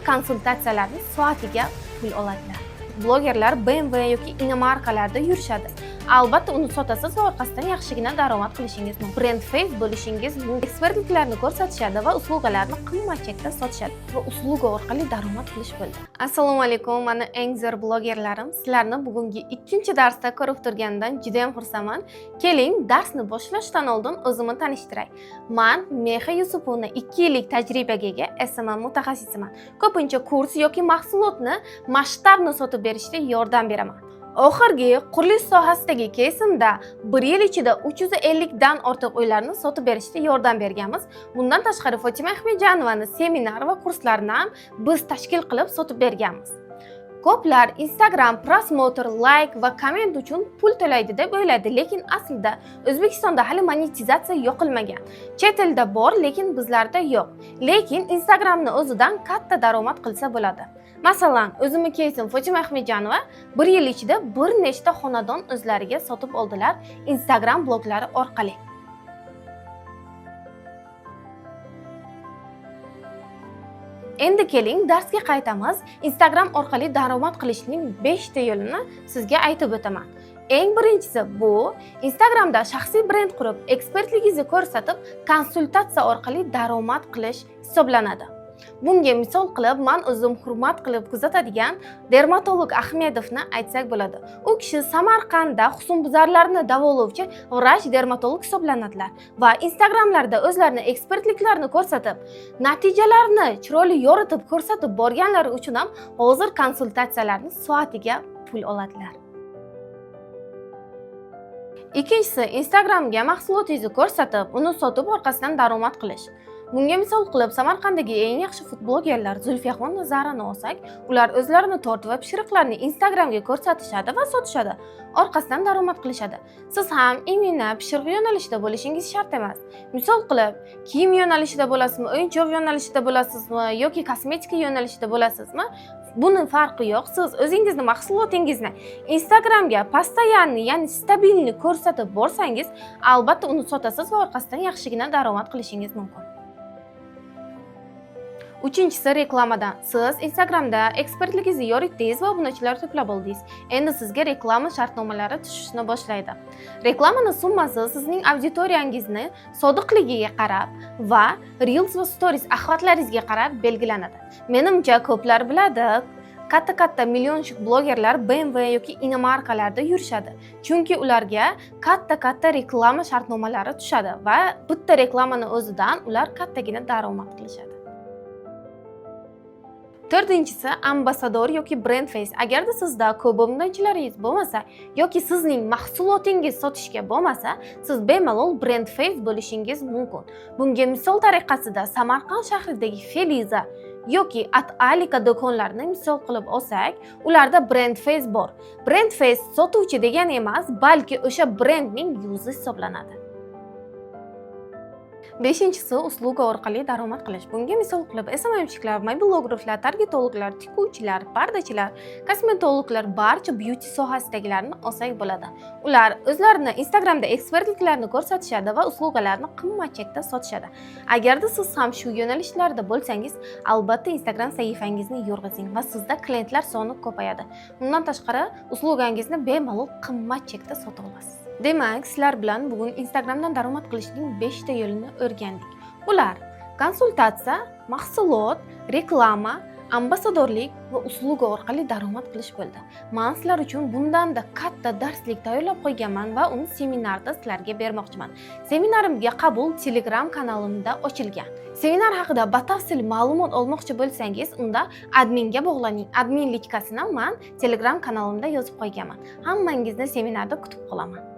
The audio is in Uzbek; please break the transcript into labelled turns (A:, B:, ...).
A: konsultatsiyalarni soatiga pul oladilar. Blogerlar BMW yoki inomarkalarda yurishadi. Albatta uni sotasiz va orqasidan yaxshigina daromad qilishingiz mumkin. Brand face bo'lishingiz mumkin. Ekspertliklarni ko'rsatishadi va uslugalarni qimmat chekda sotishadi va usluga orqali daromad qilish bo'ldi. Assalomu alaykum, mana eng zo'r blogerlarim. Sizlarni bugungi 2-darsda ko'rib turgandan juda ham xursandman. Keling, darsni boshlashdan oldin o'zimni tanishtiray. Men Meha Yusupovna 2 yillik tajribaga ega SMM mutaxassisiman. Ko'pincha kurs yoki mahsulotni masshtabni sotib berishda yordam beraman. Oxirgi qurilish sohasidagi kesimda 1 yil ichida 350 dan ortiq uylarni sotib berishda yordam berganmiz. Bundan tashqari Fotima Ahmedjanovani seminar va kurslarini ham biz tashkil qilib sotib berganmiz. Ko'plar Instagram prosmotr, like va komment uchun pul to'laydi deb o'yladi, lekin aslida O'zbekistonda hali monetizatsiya yoqilmagan. Chet elda bor, lekin bizlarda yo'q. Lekin Instagramni o'zidan katta daromad qilsa bo'ladi. Masalan, o'zimni kesim Fotima Ahmedjanova 1 yil ichida bir nechta xonadon o'zlariga sotib oldilar Instagram bloglari orqali. Endi keling, darsga qaytamiz. Instagram orqali daromad qilishning 5 ta yo'lini sizga aytib o'taman. Eng birinchisi bu Instagramda shaxsiy brend qurib, ekspertligingizni ko'rsatib, konsultatsiya orqali daromad qilish hisoblanadi. Bunga misol qilib, men o'zim hurmat qilib kuzatadigan dermatolog Ahmedovni aytsak bo'ladi. U kishi Samarqandda husnbuzarlarni davolovchi vrach dermatolog hisoblanadilar va Instagramlarda o'zlarining ekspertliklarini ko'rsatib, natijalarni chiroyli yoritib ko'rsatib borganlari uchun ham hozir konsultatsiyalarni soatiga pul oladilar. Ikkinchisi, Instagramga mahsulotingizni ko'rsatib, uni sotib orqasidan daromad qilish. Bunga misol qilib, Samarqanddagi eng yaxshi food blogerlar Zulfiyaxon Nazarani olsak, ular o'zlarini tort va pishiriqlarni Instagramga ko'rsatishadi va sotishadi. Orqasidan daromad qilishadi. Siz ham imina pishiriq yo'nalishida bo'lishingiz shart emas. Misol qilib, kiyim yo'nalishida bo'lasizmi, o'yinchoq yo'nalishida bo'lasizmi yoki kosmetika yo'nalishida bo'lasizmi? Buning farqi yo'q. Siz o'zingizning mahsulotingizni Instagramga postoyanni, ya'ni stabilni ko'rsatib borsangiz, albatta uni sotasiz va orqasidan yaxshigina daromad qilishingiz mumkin. Uchinchisi, reklamadan. Siz Instagramda ekspertligingizni yoritdingiz va obunachilar to'plab oldingiz. Endi sizga reklama shartnomalari tushishni boshlaydi. Reklamaning summasi sizning auditoriyangizni sodiqligiga qarab va Reels va Stories axlatlaringizga qarab belgilanadi. Menimcha ko'plar biladi, katta millionshik blogerlar BMW yoki inomarkalarda yurishadi. Chunki ularga katta reklama shartnomalari tushadi va bitta reklamani o'zidan ular kattagina daromad qilishadi. To'rtinchisi, ambassador yoki brand face. Agarda sizda ko'p obunachilaringiz bo'lmasa yoki sizning mahsulotingiz sotishga bo'lmasa, siz bemalol brand face bo'lishingiz mumkin. Bunga misol tariqasida Samarqand shahridagi Feliza yoki At-Alika do'konlarini misol qilib olsak, ularda brand face bor. Brand face sotuvchi degani emas, balki o'sha brendning yuzi hisoblanadi. Beshinchisi, usluga orqali daromad qilish. Bunga misol qilib SMMchilar, mobilograflar, targetologlar, tikuvchilar, pardachilar, kosmetologlar, barcha beauty sohasidagilarni olsak bo'ladi. Ular o'zlarini Instagramda ekspertliklarini ko'rsatishadi va uslugalarni qimmat chekda sotishadi. Agarda siz ham shu yo'nalishlarda bo'lsangiz, albatta Instagram sahifangizni yurg'izing va sizda klientlar soni ko'payadi. Bundan tashqari, uslugangizni bemalol qimmat chekda sota olasiz. Demak, sizlar bilan bugun Instagramdan daromad qilishning 5 ta yo'lini o'rgandik. Ular konsultatsiya, mahsulot, reklama, ambassadorlik va usluga orqali daromad qilish bo'ldi. Men sizlar uchun bundanda katta darslik tayyorlab qo'yganman va uni seminarda sizlarga bermoqchiman. Seminarimga qabul Telegram kanalimda ochilgan. Seminar haqida batafsil ma'lumot olmoqchi bo'lsangiz, unda adminga bog'laning. Admin linkasini men Telegram kanalimda yozib qo'yganman. Hammangizni seminarda kutib qolaman.